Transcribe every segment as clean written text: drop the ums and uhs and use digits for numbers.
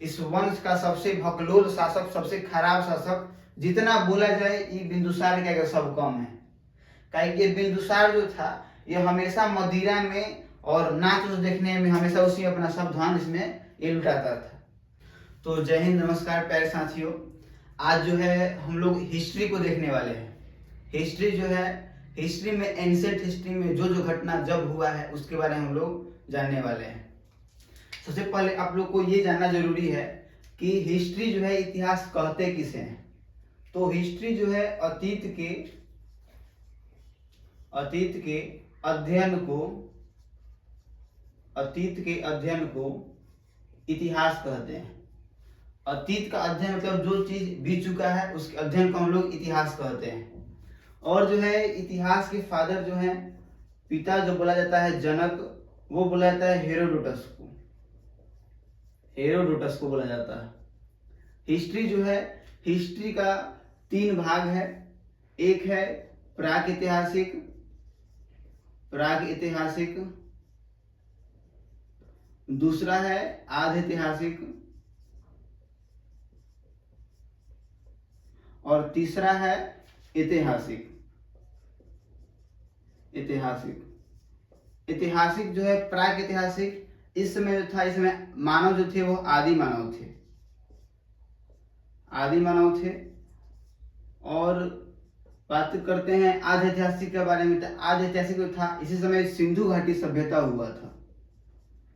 इस वंश का सबसे भकलोल शासक, सबसे खराब शासक, जितना बोला जाए ये बिंदुसार का सब कम है। काहे कि बिंदुसार जो था ये हमेशा मदिरा में और नाच देखने में हमेशा उसी अपना सब धन इसमें ये लुटाता था। तो जय हिंद, नमस्कार प्यारे साथियों। आज जो है हम लोग हिस्ट्री को देखने वाले हैं। हिस्ट्री जो है, हिस्ट्री में एंशिएंट हिस्ट्री में जो जो घटना जब हुआ है उसके बारे में हम लोग जानने वाले हैं। सबसे पहले आप लोग को ये जानना जरूरी है कि हिस्ट्री जो है इतिहास कहते किसे हैं। तो हिस्ट्री जो है अतीत के अध्ययन को इतिहास कहते हैं। अतीत का अध्ययन मतलब जो चीज बीत चुका है उसके अध्ययन को हम लोग इतिहास कहते हैं। और जो है इतिहास के फादर जो है, पिता जो बोला जाता है जनक, वो बोला जाता है हेरोडोटस को बोला जाता है। हिस्ट्री जो है, हिस्ट्री का 3 भाग है। एक है प्राक ऐतिहासिक, दूसरा है आध ऐतिहासिक और तीसरा है ऐतिहासिक। ऐतिहासिक जो है प्राक ऐतिहासिक, इस समय जो था, इसमें मानव जो थे वो आदि मानव थे। और बात करते हैं आधे ऐतिहासिक के बारे में। तो आधे ऐतिहासिक जो था, इसी समय सिंधु घाटी सभ्यता हुआ था।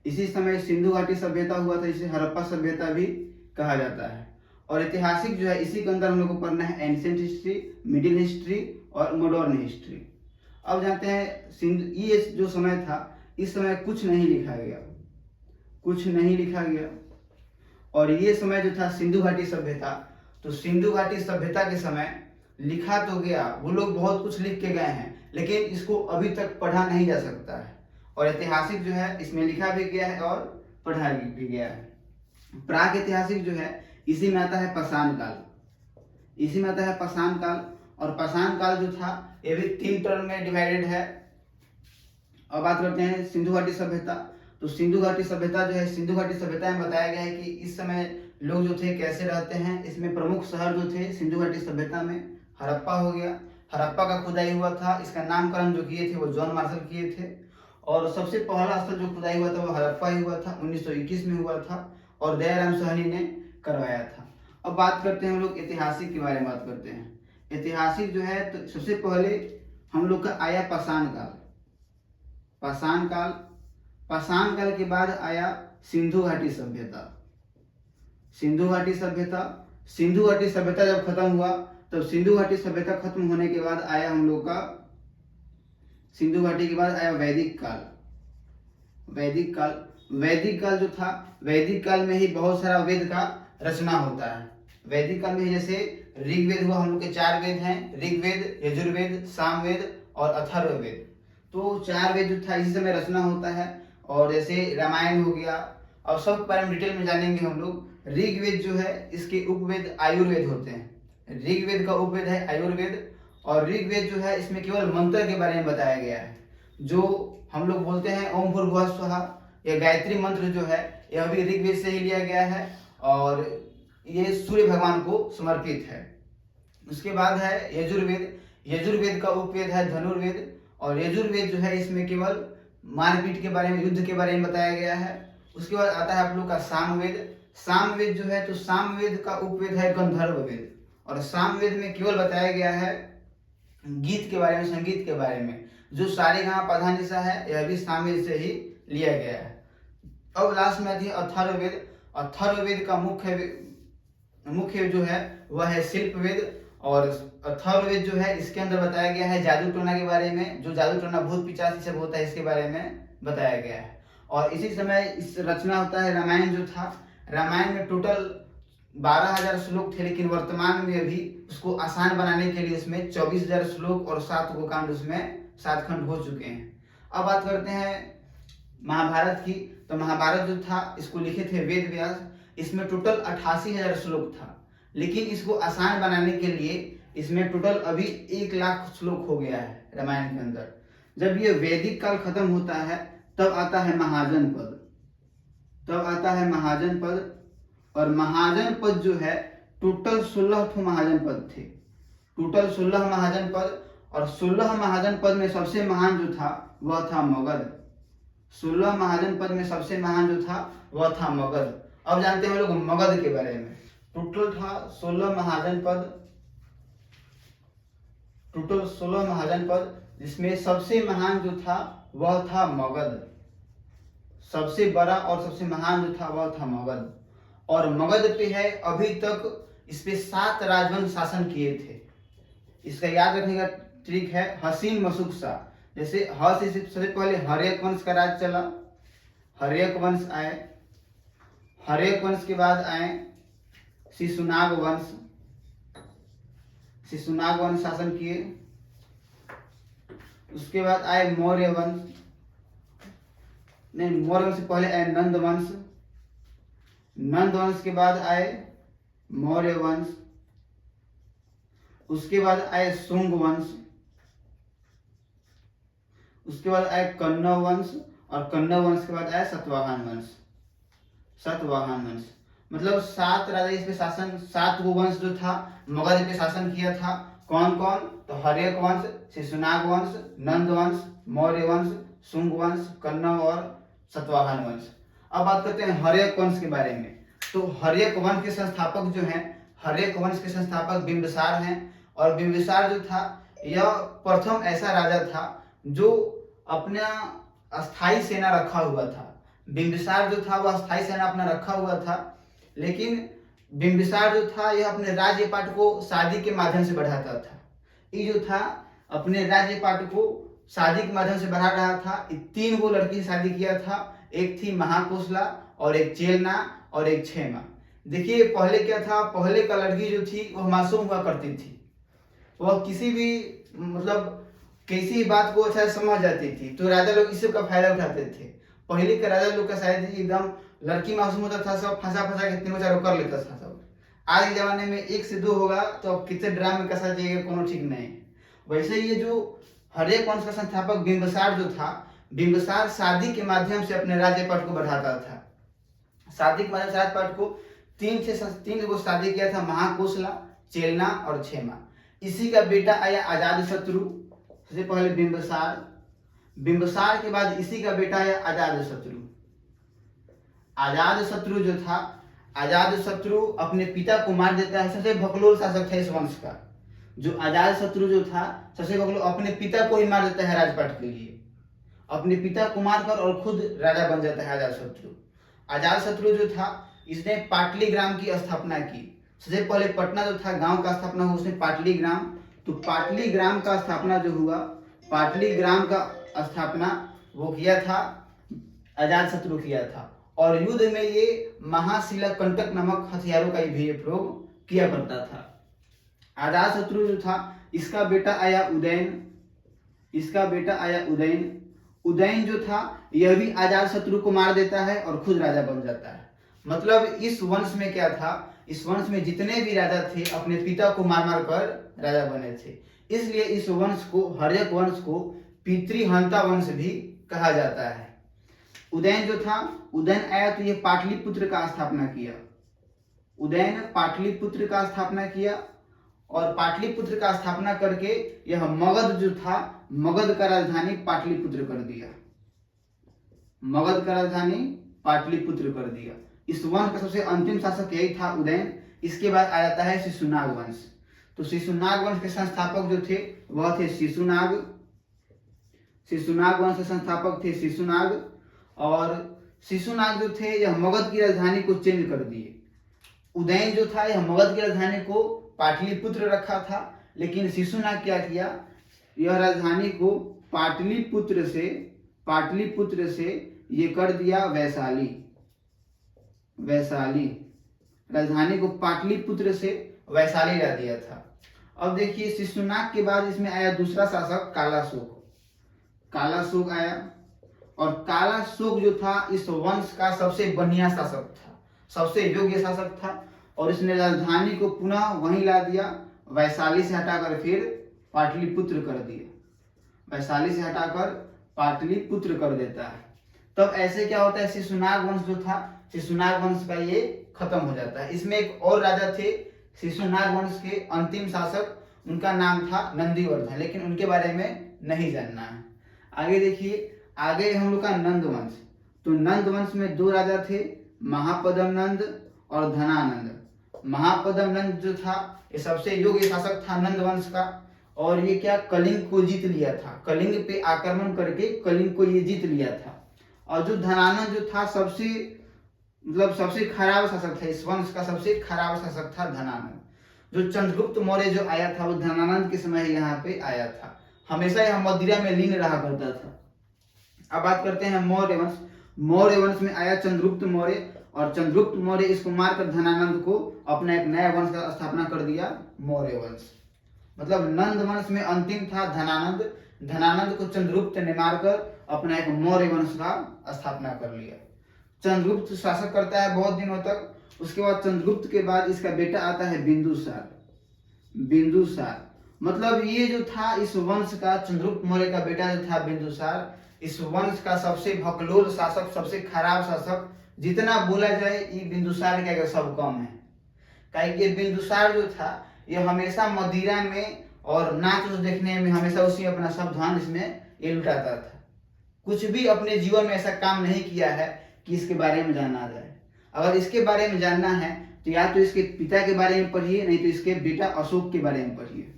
इसी समय सिंधु घाटी सभ्यता हुआ था, इसे हड़प्पा सभ्यता भी कहा जाता है। और ऐतिहासिक जो है, इसी के अंदर हम लोग को पढ़ना है एंशिएंट हिस्ट्री, मिडिल हिस्ट्री और मॉडर्न हिस्ट्री। अब जानते हैं ये जो समय था, इस समय कुछ नहीं लिखा गया। और ये समय जो था सिंधु घाटी सभ्यता, तो सिंधु घाटी सभ्यता के समय लिखा तो गया, वो लोग बहुत कुछ लिख के गए हैं, लेकिन इसको अभी तक पढ़ा नहीं जा सकता है। और ऐतिहासिक जो है, इसमें लिखा भी गया है और पढ़ा भी गया है। प्राक ऐतिहासिक जो है, इसी में आता है पाषाण काल। और पाषाण काल जो था ये भी 3 टर्म में डिवाइडेड है। अब बात करते हैं सिंधु घाटी सभ्यता। तो सिंधु घाटी सभ्यता जो है, सिंधु घाटी सभ्यता में बताया गया है कि इस समय लोग जो थे कैसे रहते हैं। इसमें प्रमुख शहर जो थे सिंधु घाटी सभ्यता में हड़प्पा हो गया। हड़प्पा का खुदाई हुआ था, इसका नामकरण जो किए थे वो जॉन मार्शल किए थे। और सबसे पहला स्थल जो खुदाई हुआ था वो हड़प्पा ही हुआ था, 1921 में हुआ था और दयाराम साहनी ने करवाया था। अब बात करते हैं हम लोग ऐतिहासिक के बारे में बात करते हैं। ऐतिहासिक जो है, तो सबसे पहले हम लोग का आया पाषाण काल के बाद आया सिंधु घाटी सभ्यता जब खत्म हुआ, तब सिंधु घाटी सभ्यता खत्म होने के बाद आया हम लोग का, सिंधु घाटी के बाद आया वैदिक काल जो था, वैदिक काल में ही बहुत सारा वेद का रचना होता है। वैदिक काल में जैसे ऋग्वेद हुआ, हम लोग के 4 वेद हैं, ऋग्वेद, यजुर्वेद, सामवेद और अथर्ववेद। तो 4 वेद जो था इसी समय रचना होता है। और जैसे रामायण हो गया। अब सब बारे में डिटेल में जानेंगे हम लोग। ऋग्वेद जो है, इसके उपवेद आयुर्वेद होते हैं। ऋग्वेद का उपवेद है आयुर्वेद। और ऋग्वेद जो है, इसमें केवल मंत्र के बारे में बताया गया है। जो हम लोग बोलते हैं ओम भूर्भुवः स्वः, यह गायत्री मंत्र जो है, यह भी ऋग्वेद से ही लिया गया है और ये सूर्य भगवान को समर्पित है। उसके बाद है यजुर्वेद का उपवेद है धनुर्वेद। और यजुर्वेद जो है, इसमें केवल मारपीट के बारे में, युद्ध के बारे में बताया गया है। उसके बाद आता है आप लोग का सामवेद जो है, तो सामवेद का उपवेद है गंधर्ववेद। और सामवेद में केवल बताया गया है गीत के बारे में, संगीत के बारे में। जो सारेगामा पधानिसा है, यह भी सामवेद से ही लिया गया है। अब लास्ट में आती है अथर्ववेद का मुख्य जो है वह है शिल्पवेद। और अथर्ववेद जो है, इसके अंदर बताया गया है जादू टोना के बारे में, जो जादू टोना भूत पिशाच सब होता है, इसके बारे में बताया गया है। और इसी समय इस रचना होता है रामायण जो था। रामायण में टोटल 12,000 श्लोक थे, लेकिन वर्तमान में भी उसको आसान बनाने के लिए उसमें 24,000 श्लोक और 7 गो कांड, उसमें 7 खंड हो चुके हैं। अब बात करते हैं महाभारत की। तो महाभारत जो था, इसको लिखे थे वेद व्यास। इसमें टोटल 88,000 श्लोक था, लेकिन इसको आसान बनाने के लिए इसमें टोटल अभी 1 लाख श्लोक हो गया है रामायण के अंदर। जब ये वैदिक काल खत्म होता है, तब आता है महाजन पद। और महाजन पद जो है टोटल 16 ठो महाजन पद थे, टोटल 16 महाजन पद। और 16 महाजन पद में सबसे महान जो था वह था मगध। 16 महाजन पद में सबसे महान जो था वह था मगध। अब जानते हैं हम लोग मगध के बारे में। टोटल था 16 महाजन पद, टोटल 16 महाजन पद, जिसमें सबसे महान जो था वह था मगध। सबसे बड़ा और सबसे महान जो था वह था मगध। और मगध पे है अभी तक इस पे 7 राजवंश शासन किए थे। इसका याद रखने का ट्रिक है हसीन मशुक शाह। जैसे ह से सबसे पहले हर्यक वंश का राज चला, हर्यक वंश आए, हर्यक वंश के बाद आए शिशुनाग वंश, शिशुनाग वंश शासन किए। उसके बाद आए मौर्य वंश, नहीं मौर्य वंश से पहले आए नंद वंश, नंद वंश के बाद आए मौर्य वंश। उसके बाद आए शुंग वंश, उसके बाद आए कन्नौ वंश, और कन्नौ वंश के बाद आए सतवाहन वंश, सतवाहन वंश। मतलब 7 राजा इस पे शासन, 7 गो वंश जो था मगध पे शासन किया था। कौन कौन? तो हर्यक वंश, शिशुनाग वंश, नंद वंश, मौर्य वंश, शुंग वंश, कन्नौ और सतवाहन वंश। अब बात करते हैं हर्यक वंश के बारे में। तो हर्यक वंश के संस्थापक जो हैं, हर्यक वंश के संस्थापक बिंबिसार हैं। और बिंबिसार जो था यह प्रथम ऐसा राजा था जो अपना अस्थाई सेना रखा हुआ था। बिंबिसार जो था वह अस्थाई सेना अपना रखा हुआ था, लेकिन बिंबिसार जो था यह अपने राज्यपाट को शादी के माध्यम से बढ़ाता था। ये जो था अपने राज्यपाट को शादी के माध्यम से बढ़ा रहा था। 3 गो लड़की से शादी किया था, एक थी महाकोशला और एक चेलना और एक क्षेमा। देखिए पहले क्या था, पहले का लड़की जो थी वह मासूम हुआ करती थी, वह किसी भी मतलब किसी बात को अच्छा समझ जाती थी, तो राजा लोग इस का फायदा उठाते थे। पहले के राजा लोग का शायद एकदम लड़की मासूम होता था, सब फंसा फंसा के 3-4 कर लेता था सब। आज के जमाने में 1 से 2 होगा तो अब कितने ड्राम में कसा जाएगा कोनो ठीक नहीं। वैसे ये जो हर्यक वंश का संस्थापक बिंबिसार जो था, बिंबिसार शादी के माध्यम से अपने राज्यपाट को बढ़ाता था। शादी के माध्यम से राज्यपाट को 3 गो शादी किया था, महाकोशला, चेलना और क्षेमा। इसी का बेटा आया अजातशत्रु। सबसे पहले बिंबिसार, बिंबिसार के बाद इसी का बेटा आया अजातशत्रु। अजातशत्रु जो था, अजातशत्रु अपने पिता को मार देता है। सबसे भकलोल शासक था इस वंश का। जो अजातशत्रु जो था सबसे भकलोल, अपने पिता को ही मार देता है राजपाट के लिए, अपने पिता को मारकर और खुद राजा बन जाता है अजातशत्रु। अजातशत्रु जो था इसने पाटली ग्राम की स्थापना की। सबसे पहले पटना जो था गांव का स्थापना हुआ, उसने पाटली ग्राम। तो पाटली ग्राम का स्थापना जो हुआ, पाटली ग्राम का स्थापना वो किया था अजातशत्रु किया था। और युद्ध में ये महाशिला कंटक नामक हथियारों का भी प्रयोग किया करता था। अजातशत्रु जो था इसका बेटा आया उदयन, इसका बेटा आया उदयन। उदयन जो था यह भी अजातशत्रु को मार देता है और खुद राजा बन जाता है। मतलब इस वंश में क्या था, इस वंश में जितने भी राजा थे अपने पिता को मार मार कर राजा बने थे। इसलिए इस वंश को, हर्यक वंश को पितृहंता वंश भी कहा जाता है। उदयन जो था, उदयन आया तो ये पाटलिपुत्र का स्थापना किया। उदयन पाटलिपुत्र का स्थापना किया और पाटलिपुत्र का स्थापना करके यह मगध जो था, मगध का राजधानी पाटलिपुत्र कर दिया। मगध का राजधानी पाटलिपुत्र कर दिया। इस वंश का सबसे अंतिम शासक यही था उदयन। इसके बाद आ जाता है शिशुनाग वंश। तो शिशुनाग वंश के संस्थापक जो थे वह थे शिशुनाग। शिशुनाग वंश के संस्थापक थे शिशुनाग। और शिशुनाग जो थे यह मगध की राजधानी को चेंज कर दिए। उदयन जो था यह मगध की राजधानी को पाटलिपुत्र रखा था, लेकिन शिशुनाग क्या किया, यह राजधानी को पाटलिपुत्र से ये कर दिया वैशाली। वैशाली राजधानी को पाटलिपुत्र से वैशाली ला दिया था। अब देखिए शिशुनाग के बाद इसमें आया दूसरा शासक कालाशोक। कालाशोक आया और कालाशोक जो था इस वंश का सबसे बढ़िया शासक था, सबसे योग्य शासक था। और इसने राजधानी को पुनः वहीं ला दिया, वैशाली से हटाकर फिर पाटलिपुत्र कर दिया। वैशाली से हटाकर पाटलिपुत्र कर देता है। तब ऐसे क्या होता है, शिशुनाग वंश जो था, शिशुनाग वंश का ये खत्म हो जाता है। इसमें एक और राजा थे शिशुनाग वंश के अंतिम शासक, उनका नाम था नंदीवर्धन, लेकिन उनके बारे में नहीं जानना है। आगे देखिए, आगे हम लोग का नंद वंश। तो नंद वंश में दो राजा थे, महापद्म नंद और धनानंद। महापद्म नंद जो था ये सबसे योग्य शासक था नंद वंश का, और ये क्या कलिंग को जीत लिया था, कलिंग पे आक्रमण करके कलिंग को ये जीत लिया था। और जो धनानंद जो था सबसे खराब शासक था, इस वंश का सबसे खराब शासक था धनानंद। जो चंद्रगुप्त मौर्य जो आया था वो धनानंद के समय यहाँ पे आया था, हमेशा यह मदिरा में लीन रहा करता था। अब बात करते हैं मौर्य वंश। मौर्य वंश में आया चंद्रगुप्त मौर्य, और चंद्रगुप्त मौर्य इसको मारकर धनानंद को अपना एक नया वंश का स्थापना कर दिया, मौर्य वंश। मतलब नंद वंश में अंतिम था धनानंद, धनानंद को चंद्रगुप्त ने मारकर अपना एक मौर्य वंश का स्थापना कर लिया। चंद्रगुप्त शासक करता है बहुत दिनों तक, उसके बाद चंद्रगुप्त के बाद इसका बेटा आता है बिंदुसार। बिंदुसार मतलब ये जो था इस वंश का, चंद्रगुप्त मौर्य का बेटा जो था बिंदुसार, इस वंश का सबसे भकलोल शासक, सबसे खराब शासक। जितना बोला जाए ये बिंदुसार का सब कम है, क्योंकि बिंदुसार जो था ये हमेशा मदिरा में और नाच देखने में हमेशा उसी अपना सब ध्यान इसमें ये लुटाता था। कुछ भी अपने जीवन में ऐसा काम नहीं किया है कि इसके बारे में जाना जाए। अगर इसके बारे में जानना है तो या तो इसके पिता के बारे में पढ़िए, नहीं तो इसके बेटा अशोक के बारे में पढ़िए,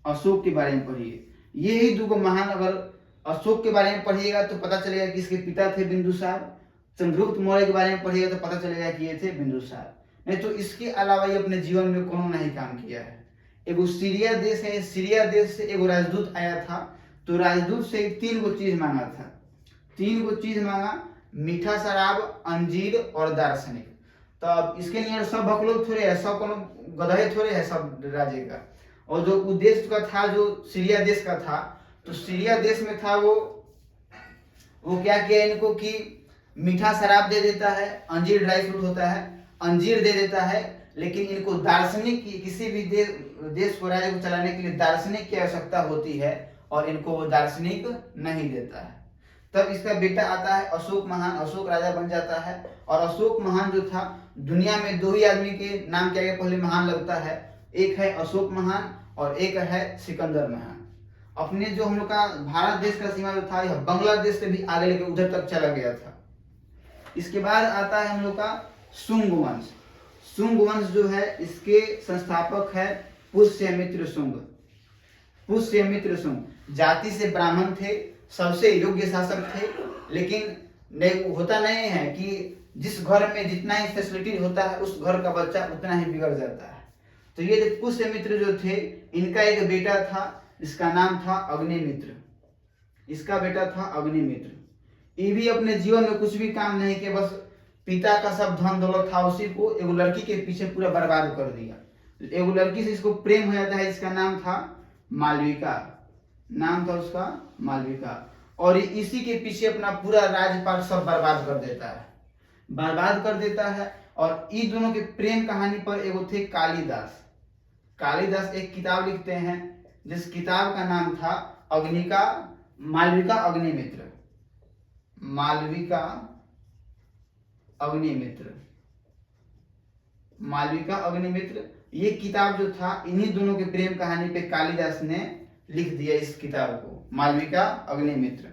अशोक के बारे में पढ़िए। ये ही दो महान, अगर अशोक के बारे में पढ़िएगा तो पता चलेगा कि इसके पिता थे बिंदुसार, चंद्रगुप्त मौर्य के बारे में पढ़िएगा तो पता चलेगा कि ये थे बिंदुसार। नहीं तो इसके अलावा ये अपने जीवन में कोनो नहीं काम किया है। एगो सीरिया देश है, सीरिया देश से एगो राजदूत आया था, तो राजदूत से 3 गो चीज मांगा था, 3 गो चीज मांगा, मीठा शराब, अंजीर और दार्शनिक। तो अब इसके लिए सब भकलोल थोड़े है, सब कोनो गधे थोड़े है सब राज्य का। और जो उद्देश्य का था, जो सीरिया देश का था, तो सीरिया देश में था वो क्या किया इनको कि मीठा शराब दे देता है, अंजीर ड्राई फ्रूट होता है, अंजीर दे देता है, लेकिन इनको दार्शनिक की, किसी भी देश को, राज्य को चलाने के लिए दार्शनिक की आवश्यकता होती है, और इनको वो दार्शनिक नहीं देता है। तब इसका बेटा आता है अशोक महान, अशोक राजा बन जाता है। और अशोक महान जो था, दुनिया में 2 ही आदमी के नाम के आगे पहले महान लगता है, एक है अशोक महान और एक है सिकंदर महान। अपने जो हम लोग का भारत देश का सीमा जो था यह बांग्लादेश से भी आगे लेके उधर तक चला गया था। इसके बाद आता है हम लोग का शुंग वंश। शुंग वंश जो है इसके संस्थापक है पुष्यमित्र शुंग। पुष्यमित्र शुंग जाति से ब्राह्मण थे, सबसे योग्य शासक थे, लेकिन नहीं होता नहीं है कि जिस घर में जितना ही फैसिलिटी होता है उस घर का बच्चा उतना ही बिगड़ जाता है। तो ये पुष्यमित्र जो थे, इनका एक बेटा था, इसका नाम था अग्निमित्र। इसका बेटा था अग्निमित्र। ये भी अपने जीवन में कुछ भी काम नहीं किया, बस पिता का सब धन दौलत था, उसी को एगो लड़की के पीछे पूरा बर्बाद कर दिया। एगो लड़की से इसको प्रेम हो जाता है, इसका नाम था मालविका, नाम था उसका मालविका। और इसी के पीछे अपना पूरा राजपाट सब बर्बाद कर देता है, बर्बाद कर देता है। और इन दोनों के प्रेम कहानी पर एगो थे कालिदास। कालिदास एक किताब लिखते हैं जिस किताब का नाम था मालविका अग्निमित्र। मालविका अग्निमित्र, मालविका अग्निमित्र, ये किताब जो था इन्हीं दोनों के प्रेम कहानी पे कालिदास ने लिख दिया इस किताब को, मालविका अग्निमित्र।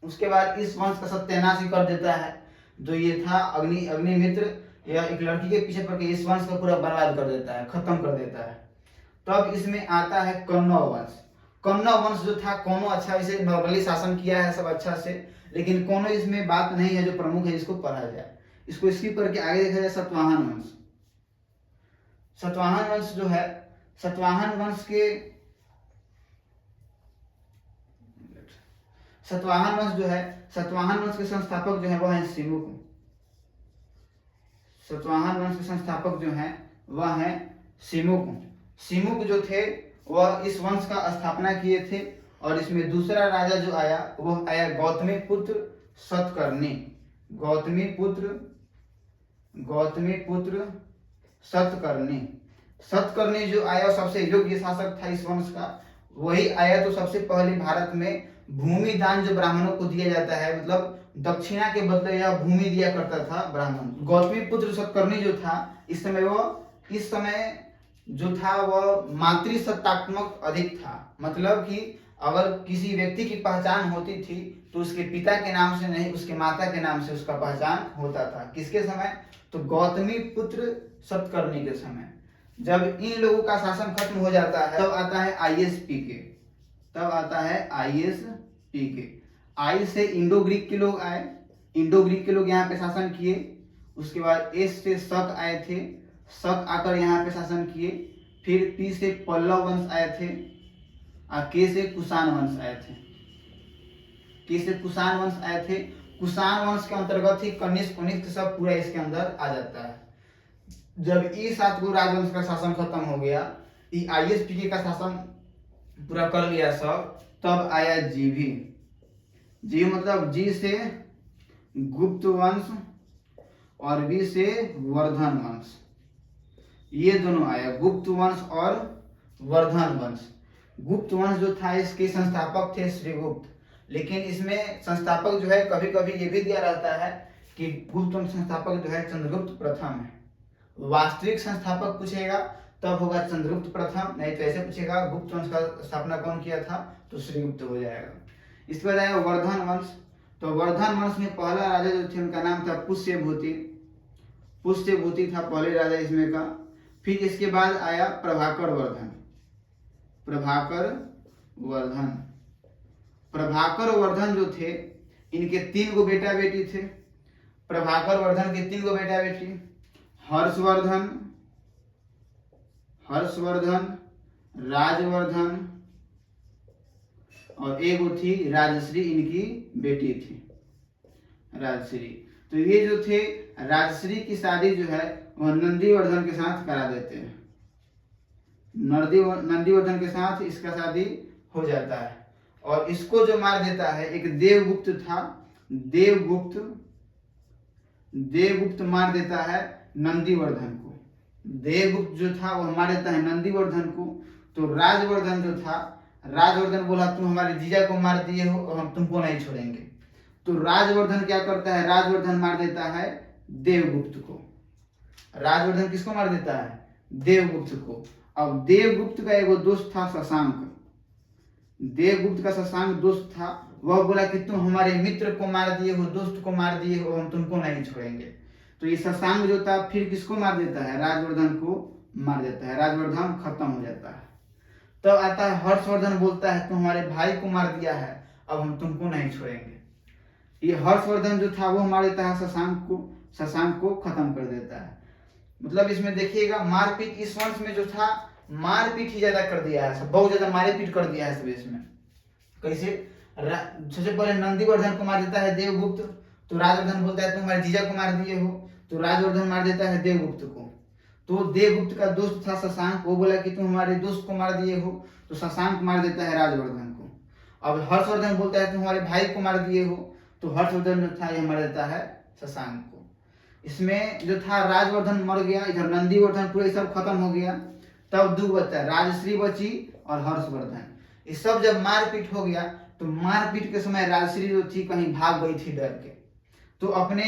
उसके बाद इस वंश का सत्यानाश कर देता है। जो ये था अग्निमित्र, यह एक लड़की के पीछे पड़ के इस वंश को पूरा बर्बाद कर देता है, खत्म कर देता है। तब इसमें आता है कौरव वंश। कौरव वंश जो था, कोनो अच्छा इसे नॉर्मली शासन किया है सब अच्छा से, लेकिन कोनो इसमें बात नहीं है जो प्रमुख है जिसको पढ़ा जाए। इसको स्किप करके आगे देखा जाए सातवाहन वंश। सातवाहन वंश जो है, सातवाहन वंश के सातवाहन वंश जो है, सातवाहन वंश के संस्थापक जो है वह है सिमुक। सातवाहन वंश के संस्थापक जो है वह है सिमुक। सिमुक जो थे वह इस वंश का स्थापना किए थे। और इसमें दूसरा राजा जो आया वह आया गौतमी पुत्र सतकर्णी। गौतमी पुत्र सतकर्णी। सतकर्णी जो आया सबसे योग्य शासक था इस वंश का, वही आया। तो सबसे पहले भारत में भूमि दान जो ब्राह्मणों को दिया जाता है, मतलब दक्षिणा के बदले यह भूमि दिया करता था ब्राह्मण। गौतमी पुत्र सतकर्णी जो था इस समय जो था वह मातृसत्तात्मक अधिक था। मतलब कि अगर किसी व्यक्ति की पहचान होती थी तो उसके पिता के नाम से नहीं, उसके माता के नाम से उसका पहचान होता था। किसके समय? तो गौतमी पुत्र सतकर्णी के समय। जब इन लोगों का शासन खत्म हो जाता है तब आता है ISPK। आई से इंडो ग्रीक के लोग आए, इंडो ग्रीक के लोग यहाँ पे शासन किए। उसके बाद एस से शक आए थे, शक आकर यहाँ पे शासन किए। फिर पी से पल्लव वंश आए थे और के से कुषाण वंश आए थे। कुषाण वंश के अंतर्गत ही कनिष्क सब पूरा इसके अंदर आ जाता है। जब ये 7 गो राजवंश का शासन खत्म हो गया, ये ISPK का शासन पूरा कर लिया सब, तब आया जी मतलब जी से गुप्त वंश और वी से वर्धन वंश। ये दोनों आया, गुप्त वंश और वर्धन वंश। गुप्त वंश जो था इसके संस्थापक थे श्रीगुप्त, लेकिन इसमें संस्थापक जो है कभी कभी ये भी दिया रहता है कि गुप्त वंश संस्थापक जो है चंद्रगुप्त प्रथम है। वास्तविक संस्थापक पूछेगा तब होगा चंद्रगुप्त प्रथम, नहीं तो ऐसे पूछेगा गुप्त वंश का स्थापना कौन किया था तो श्रीगुप्त हो जाएगा। इसके बाद आया वर्धन वंश। तो वर्धन वंश में पहला राजा जो थे उनका नाम था पुष्यभूति था पहले राजा इसमें का। फिर इसके बाद आया प्रभाकर वर्धन जो थे इनके 3 गो बेटा बेटी थे। प्रभाकर वर्धन के 3 गो बेटा बेटी, हर्षवर्धन, राजवर्धन और एक थी राजश्री, इनकी बेटी थी राजश्री। तो ये जो थे राजश्री की शादी जो है वह नंदीवर्धन के साथ करा देते हैं। नंदीवर्धन के साथ इसका शादी हो जाता है और इसको जो मार देता है एक देवगुप्त था। देवगुप्त मार देता है नंदीवर्धन को। देवगुप्त जो था वो मार देता है नंदीवर्धन को। तो राजवर्धन बोला तुम हमारे जीजा को मार दिए हो और हम तुमको नहीं छोड़ेंगे। तो राजवर्धन क्या करता है? राजवर्धन मार देता है देवगुप्त को। राजवर्धन किसको मार देता है? देवगुप्त को। अब देवगुप्त का एक दोस्त था शशांक। देवगुप्त का शशांक दोस्त था, वह बोला कि तुम हमारे मित्र को मार दिए हो, दोस्त को मार दिए हो, हम तुमको नहीं छोड़ेंगे। तो ये शशांक जो था फिर किसको मार देता है? राजवर्धन को मार देता है। राजवर्धन खत्म हो जाता है। तब आता है हर्षवर्धन, बोलता है तुम हमारे भाई को मार दिया है, अब हम तुमको नहीं छोड़ेंगे। ये हर्षवर्धन जो था वो मार देता है शशांक को खत्म कर देता है। मतलब इसमें देखिएगा मारपीट इस वंश में जो था मारपीट ही ज्यादा कर दिया है, बहुत ज्यादा मारपीट कर दिया है सब इसमें। कैसे? सबसे पहले नंदीवर्धन को मार देता है देवगुप्त। तो राजवर्धन बोलता है तुम हमारे जीजा को मार दिए हो, तो राजवर्धन मार देता है देवगुप्त को। तो देवगुप्त का दोस्त था शशांक, वो बोला कि तुम हमारे दोस्त को मार दिए हो, तो शशांक मार देता है राजवर्धन को। अब हर्षवर्धन बोलता है तुम हमारे भाई को मार दिए हो, तो हर्षवर्धन जो था ये मार देता है शशांक को। इसमें जो था राजवर्धन मर गया, इधर नंदीवर्धन पूरा सब खत्म हो गया। तब 2 बचा, राजश्री बची और हर्षवर्धन। ये सब जब मारपीट हो गया तो मारपीट के समय राजश्री जो थी कहीं भाग गई थी डर के। तो अपने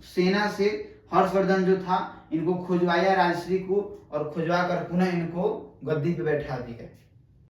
सेना से हर्षवर्धन जो था इनको खुजवाया राजश्री को, और खुजवा कर पुनः इनको गद्दी पे बैठा दिया।